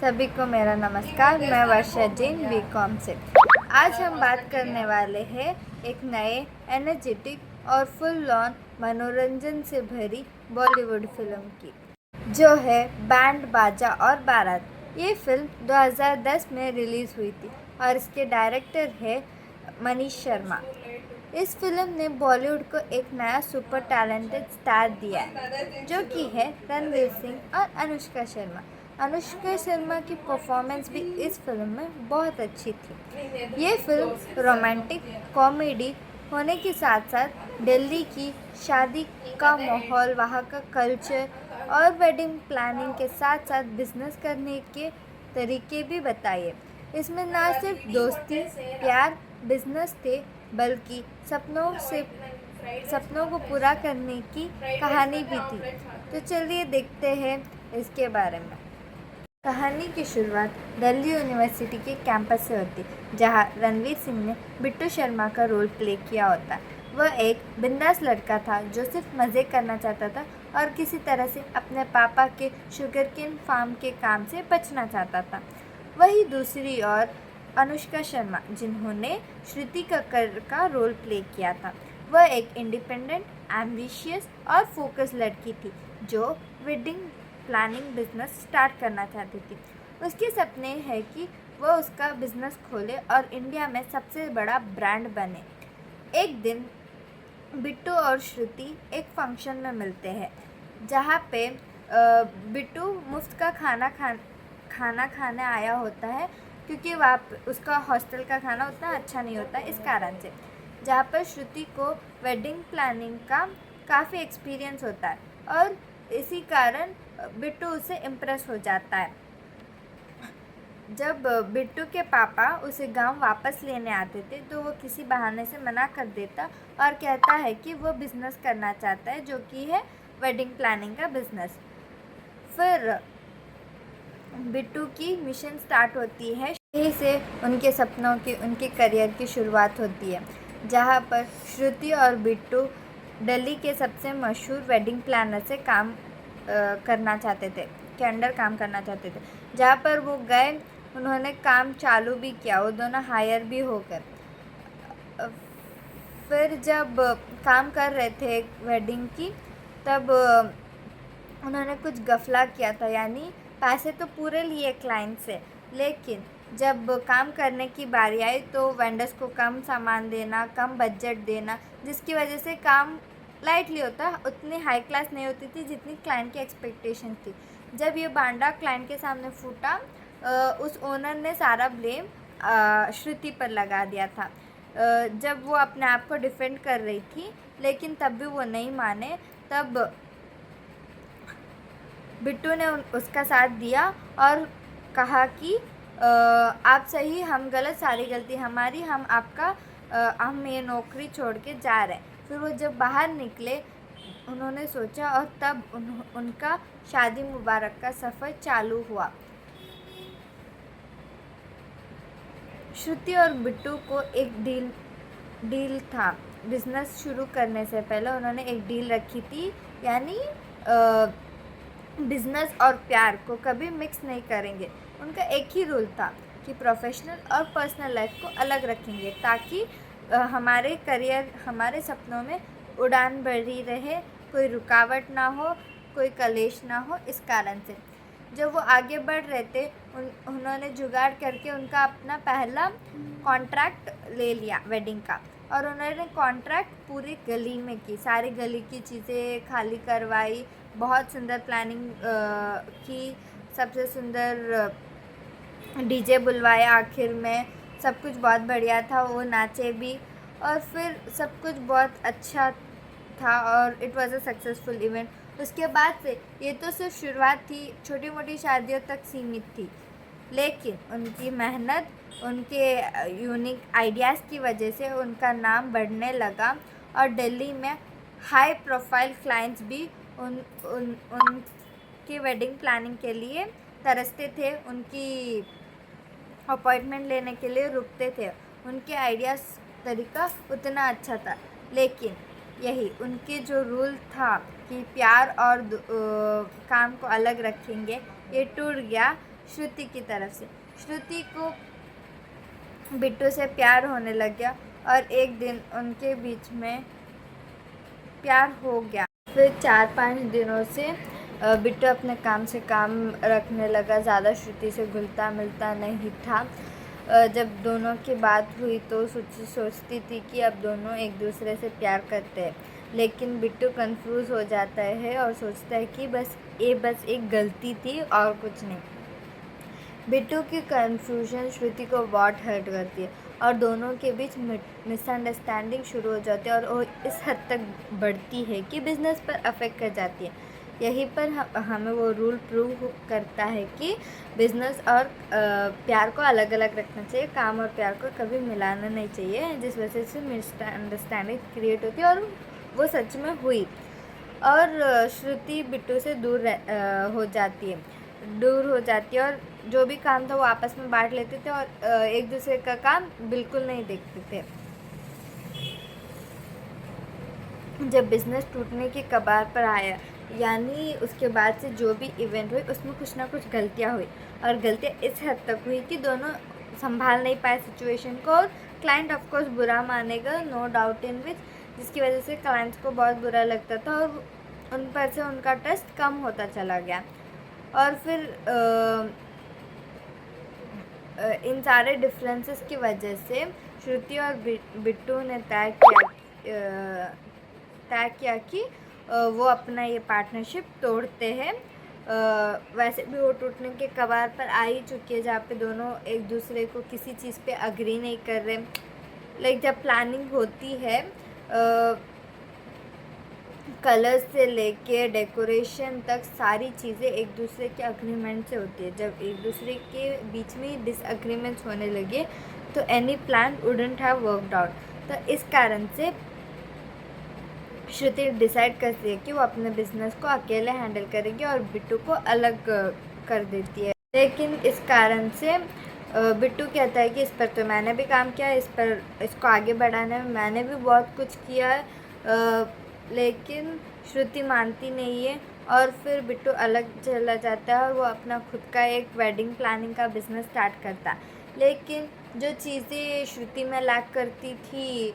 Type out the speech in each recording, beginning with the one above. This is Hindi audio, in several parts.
सभी को मेरा नमस्कार। मैं वर्षा जैन बीकॉम से। आज हम बात करने वाले हैं एक नए एनर्जेटिक और फुल ऑन मनोरंजन से भरी बॉलीवुड फिल्म की, जो है बैंड बाजा और बारात। ये फिल्म 2010 में रिलीज़ हुई थी और इसके डायरेक्टर है मनीष शर्मा। इस फिल्म ने बॉलीवुड को एक नया सुपर टैलेंटेड स्टार दिया है, जो कि है रणवीर सिंह और अनुष्का शर्मा। अनुष्का शर्मा की परफॉर्मेंस भी इस फिल्म में बहुत अच्छी थी। ये फिल्म रोमांटिक कॉमेडी होने के साथ साथ दिल्ली की शादी का माहौल, वहाँ का कल्चर और वेडिंग प्लानिंग के साथ साथ बिजनेस करने के तरीके भी बताइए। इसमें ना सिर्फ दोस्ती, प्यार, बिजनेस थे, बल्कि सपनों को पूरा करने की कहानी भी थी। तो चलिए देखते हैं इसके बारे में। कहानी की शुरुआत दिल्ली यूनिवर्सिटी के कैंपस से होती, जहां रणवीर सिंह ने बिट्टू शर्मा का रोल प्ले किया होता। वह एक बिंदास लड़का था जो सिर्फ मज़े करना चाहता था और किसी तरह से अपने पापा के शुगरकेन फार्म के काम से बचना चाहता था। वही दूसरी ओर अनुष्का शर्मा, जिन्होंने श्रुति कक्कर का रोल प्ले किया था, वह एक इंडिपेंडेंट, एम्बिशियस और फोकस लड़की थी जो वेडिंग प्लानिंग बिजनेस स्टार्ट करना चाहती थी। उसके सपने हैं कि वह उसका बिजनेस खोले और इंडिया में सबसे बड़ा ब्रांड बने। एक दिन बिट्टू और श्रुति एक फंक्शन में मिलते हैं, जहाँ पे बिट्टू मुफ्त का खाना खाने आया होता है, क्योंकि वहाँ उसका हॉस्टल का खाना उतना अच्छा नहीं होता, इस कारण से। जहाँ पर श्रुति को वेडिंग प्लानिंग का काफ़ी एक्सपीरियंस होता है और इसी कारण बिट्टू उससे इम्प्रेस हो जाता है। जब बिट्टू के पापा उसे गांव वापस लेने आते थे, तो वो किसी बहाने से मना कर देता और कहता है कि वो बिज़नेस करना चाहता है, जो कि है वेडिंग प्लानिंग का बिज़नेस। फिर बिट्टू की मिशन स्टार्ट होती है। यहीं से उनके सपनों की, उनके करियर की शुरुआत होती है, जहाँ पर श्रुति और बिट्टू दिल्ली के सबसे मशहूर वेडिंग प्लानर से काम करना चाहते थे, के अंडर काम करना चाहते थे। जहाँ पर वो गए, उन्होंने काम चालू भी किया, वो दोनों हायर भी होकर। फिर जब काम कर रहे थे वेडिंग की, तब उन्होंने कुछ गफला किया था, यानी पैसे तो पूरे लिए क्लाइंट से, लेकिन जब काम करने की बारी आई तो वेंडर्स को कम सामान देना, कम बजट देना, जिसकी वजह से काम लाइटली होता, उतनी हाई क्लास नहीं होती थी जितनी क्लाइंट की एक्सपेक्टेशन थी। जब ये भांडा क्लाइंट के सामने फूटा, उस ओनर ने सारा ब्लेम श्रुति पर लगा दिया था। जब वो अपने आप को डिफेंड कर रही थी, लेकिन तब भी वो नहीं माने। तब बिट्टू ने उसका साथ दिया और कहा कि आप सही, हम गलत, सारी गलती हमारी, हम ये नौकरी छोड़ के जा रहे हैं। फिर वो जब बाहर निकले, उन्होंने सोचा और तब उनका शादी मुबारक का सफ़र चालू हुआ। श्रुति और बिट्टू को एक डील था। बिजनेस शुरू करने से पहले उन्होंने एक डील रखी थी, यानी बिजनेस और प्यार को कभी मिक्स नहीं करेंगे। उनका एक ही रूल था कि प्रोफेशनल और पर्सनल लाइफ को अलग रखेंगे, ताकि हमारे करियर, हमारे सपनों में उड़ान भरी रहे, कोई रुकावट ना हो, कोई कलेश ना हो। इस कारण से जब वो आगे बढ़ रहे थे, उन्होंने जुगाड़ करके उनका अपना पहला कॉन्ट्रैक्ट ले लिया वेडिंग का, और उन्होंने कॉन्ट्रैक्ट पूरी गली में की, सारी गली की चीज़ें खाली करवाई, बहुत सुंदर प्लानिंग की, सबसे सुंदर डीजे बुलवाए, आखिर में सब कुछ बहुत बढ़िया था, वो नाचे भी और फिर सब कुछ बहुत अच्छा था और it was a successful event. उसके बाद से ये तो सिर्फ शुरुआत थी, छोटी मोटी शादियों तक सीमित थी, लेकिन उनकी मेहनत, उनके यूनिक आइडियाज़ की वजह से उनका नाम बढ़ने लगा और दिल्ली में हाई प्रोफाइल क्लाइंट्स भी उनकी वेडिंग प्लानिंग के लिए तरसते थे, उनकी अपॉइंटमेंट लेने के लिए रुकते थे। उनके आइडियाज़ तरीका उतना अच्छा था, लेकिन यही उनके जो रूल था कि प्यार और काम को अलग रखेंगे, ये टूट गया श्रुति की तरफ से। श्रुति को बिट्टू से प्यार होने लग गया और एक दिन उनके बीच में प्यार हो गया। फिर 4-5 दिनों से बिट्टू अपने काम से काम रखने लगा, ज़्यादा श्रुति से घुलता मिलता नहीं था। जब दोनों की बात हुई तो सोचती थी कि अब दोनों एक दूसरे से प्यार करते हैं, लेकिन बिट्टू कंफ्यूज हो जाता है और सोचता है कि बस एक गलती थी और कुछ नहीं। बिट्टू की कन्फ्यूजन श्रुति को बहुत हर्ट करती है और दोनों के बीच मिसअंडरस्टैंडिंग शुरू हो जाती है और वो इस हद तक बढ़ती है कि बिज़नेस पर अफेक्ट कर जाती है। यहीं पर हमें वो रूल प्रूव करता है कि बिज़नेस और प्यार को अलग अलग रखना चाहिए, काम और प्यार को कभी मिलाना नहीं चाहिए, जिस वजह से मिसअंडरस्टैंडिंग क्रिएट होती है और वो सच में हुई। और श्रुति बिट्टू से दूर हो जाती है और जो भी काम था वो आपस में बांट लेते थे और एक दूसरे का काम बिल्कुल नहीं देखते थे। जब बिज़नेस टूटने की कगार पर आया, यानी उसके बाद से जो भी इवेंट हुई उसमें कुछ ना कुछ गलतियाँ हुई और गलतियाँ इस हद तक हुई कि दोनों संभाल नहीं पाए सिचुएशन को और क्लाइंट ऑफ कोर्स बुरा मानेगा, नो डाउट इन विच, जिसकी वजह से क्लाइंट्स को बहुत बुरा लगता था और उन पर से उनका ट्रस्ट कम होता चला गया। और फिर इन सारे डिफरेंसेस की वजह से श्रुति और बिट्टू ने तय किया कि वो अपना ये पार्टनरशिप तोड़ते हैं। वैसे भी वो टूटने के कगार पर आ ही चुकी है, जहाँ पे दोनों एक दूसरे को किसी चीज़ पे अग्री नहीं कर रहे। लाइक जब प्लानिंग होती है, कलर्स से लेके डेकोरेशन तक सारी चीज़ें एक दूसरे के अग्रीमेंट से होती है। जब एक दूसरे के बीच में डिसएग्रीमेंट्स होने लगे तो any plan wouldn't have worked out. तो इस कारण से श्रुति डिसाइड करती है कि वो अपने बिजनेस को अकेले हैंडल करेगी और बिट्टू को अलग कर देती है। लेकिन इस कारण से बिट्टू कहता है कि इस पर तो मैंने भी काम किया, इसको आगे बढ़ाने में मैंने भी बहुत कुछ किया है, लेकिन श्रुति मानती नहीं है और फिर बिट्टू अलग चला जाता है और वो अपना खुद का एक वेडिंग प्लानिंग का बिज़नेस स्टार्ट करता है। लेकिन जो चीज़ें श्रुति में लैक करती थी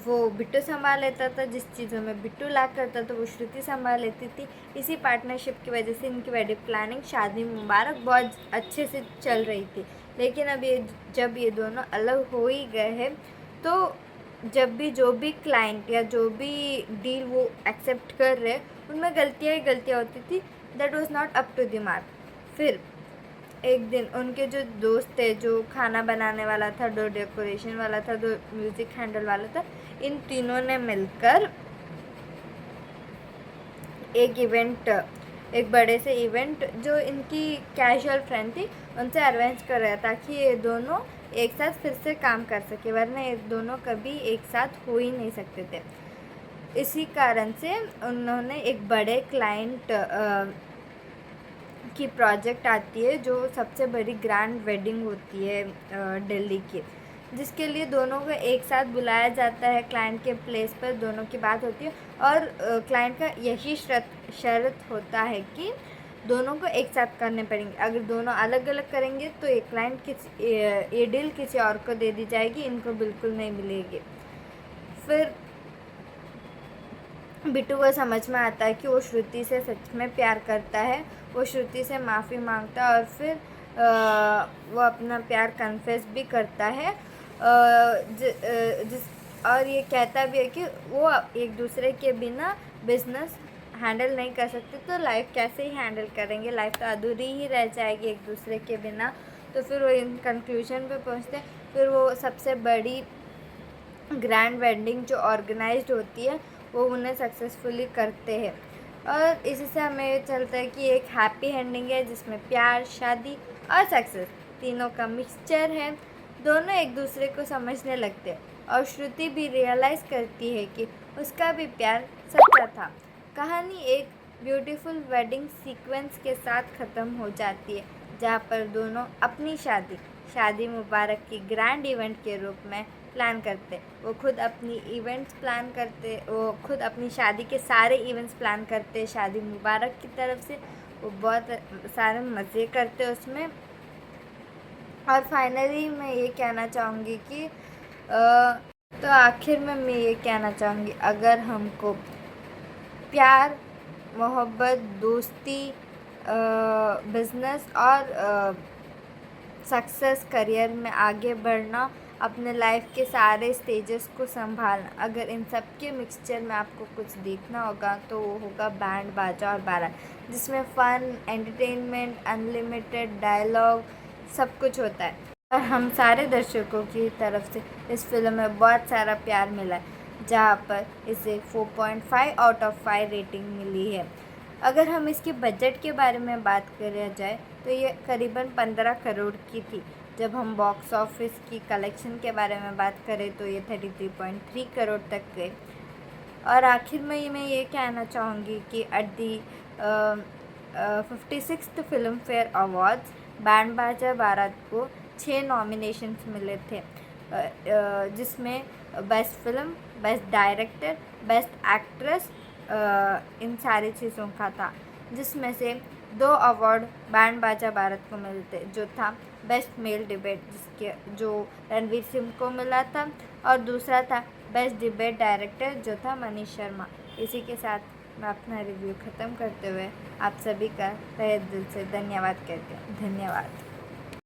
वो बिट्टू संभाल लेता था, जिस चीज़ों में बिट्टू लैक करता था वो श्रुति संभाल लेती थी। इसी पार्टनरशिप की वजह से इनकी वेडिंग प्लानिंग, शादी मुबारक बहुत अच्छे से चल रही थी। लेकिन अब जब ये दोनों अलग हो ही गए हैं तो जब भी जो भी क्लाइंट या जो भी डील वो एक्सेप्ट कर रहे उनमें गलतियाँ ही गलतियाँ होती थी। That was not up to the mark. फिर एक दिन उनके जो दोस्त थे, जो खाना बनाने वाला था, जो डेकोरेशन वाला था, जो म्यूज़िक हैंडल वाला था, इन तीनों ने मिलकर एक बड़े से इवेंट जो इनकी कैजुअल फ्रेंड थी उनसे अरेंज कर रहा ताकि ये दोनों एक साथ फिर से काम कर सके, वरना ये दोनों कभी एक साथ हो ही नहीं सकते थे। इसी कारण से उन्होंने एक बड़े क्लाइंट की प्रोजेक्ट आती है जो सबसे बड़ी ग्रैंड वेडिंग होती है दिल्ली की, जिसके लिए दोनों को एक साथ बुलाया जाता है। क्लाइंट के प्लेस पर दोनों की बात होती है और क्लाइंट का यही शर्त होता है कि दोनों को एक साथ करने पड़ेंगे। अगर दोनों अलग अलग करेंगे तो ये डील किसी और को दे दी जाएगी, इनको बिल्कुल नहीं मिलेगी। फिर बिट्टू को समझ में आता है कि वो श्रुति से सच में प्यार करता है। वो श्रुति से माफ़ी मांगता है और फिर वो अपना प्यार कन्फेस भी करता है, और ये कहता भी है कि वो एक दूसरे के बिना बिजनेस हैंडल नहीं कर सकते, तो लाइफ कैसे ही हैंडल करेंगे, लाइफ तो अधूरी ही रह जाएगी एक दूसरे के बिना। तो फिर वो इन कंक्लूजन पे पहुँचते हैं। फिर वो सबसे बड़ी ग्रैंड वेडिंग जो ऑर्गेनाइज्ड होती है वो उन्हें सक्सेसफुली करते हैं। और इसी से हमें ये चलता है कि एक हैप्पी एंडिंग है जिसमें प्यार, शादी और सक्सेस तीनों का मिक्सचर है। दोनों एक दूसरे को समझने लगते हैं और श्रुति भी रियलाइज़ करती है कि उसका भी प्यार सच्चा था। कहानी एक ब्यूटीफुल वेडिंग सीक्वेंस के साथ ख़त्म हो जाती है, जहाँ पर दोनों अपनी शादी मुबारक की ग्रैंड इवेंट के रूप में प्लान करते। वो खुद अपनी इवेंट्स प्लान करते, वो खुद अपनी शादी के सारे इवेंट्स प्लान करते। शादी मुबारक की तरफ से वो बहुत सारे मज़े करते उसमें। और फाइनली मैं ये कहना चाहूँगी कि तो आखिर में मैं ये कहना चाहूँगी, अगर हमको प्यार, मोहब्बत, दोस्ती, बिज़नेस और सक्सेस, करियर में आगे बढ़ना, अपने लाइफ के सारे स्टेजेस को संभालना, अगर इन सब के मिक्सचर में आपको कुछ देखना होगा तो वो होगा बैंड बाजा और बारात, जिसमें फ़न, एंटरटेनमेंट, अनलिमिटेड डायलॉग सब कुछ होता है। और हम सारे दर्शकों की तरफ से इस फिल्म में बहुत सारा प्यार मिला है, जहाँ पर इसे 4.5 आउट ऑफ 5 रेटिंग मिली है। अगर हम इसके बजट के बारे में बात करें जाए तो ये करीबन 15 करोड़ की थी। जब हम बॉक्स ऑफिस की कलेक्शन के बारे में बात करें तो ये 33.3 करोड़ तक गए। और आखिर में मैं ये कहना चाहूँगी कि at the 56th Filmfare awards Band Baaja Baaraat को 6 नॉमिनेशंस मिले थे, जिसमें best film, best director, best actress, इन सारी चीज़ों का था, जिसमें से 2 अवार्ड बैंड बाजा बारात को मिलते, जो था बेस्ट मेल डिबेट, जो रणवीर सिंह को मिला था, और दूसरा था बेस्ट डिबेट डायरेक्टर, जो था मनीष शर्मा। इसी के साथ मैं अपना रिव्यू ख़त्म करते हुए आप सभी का तहे दिल से धन्यवाद करती हूँ। धन्यवाद।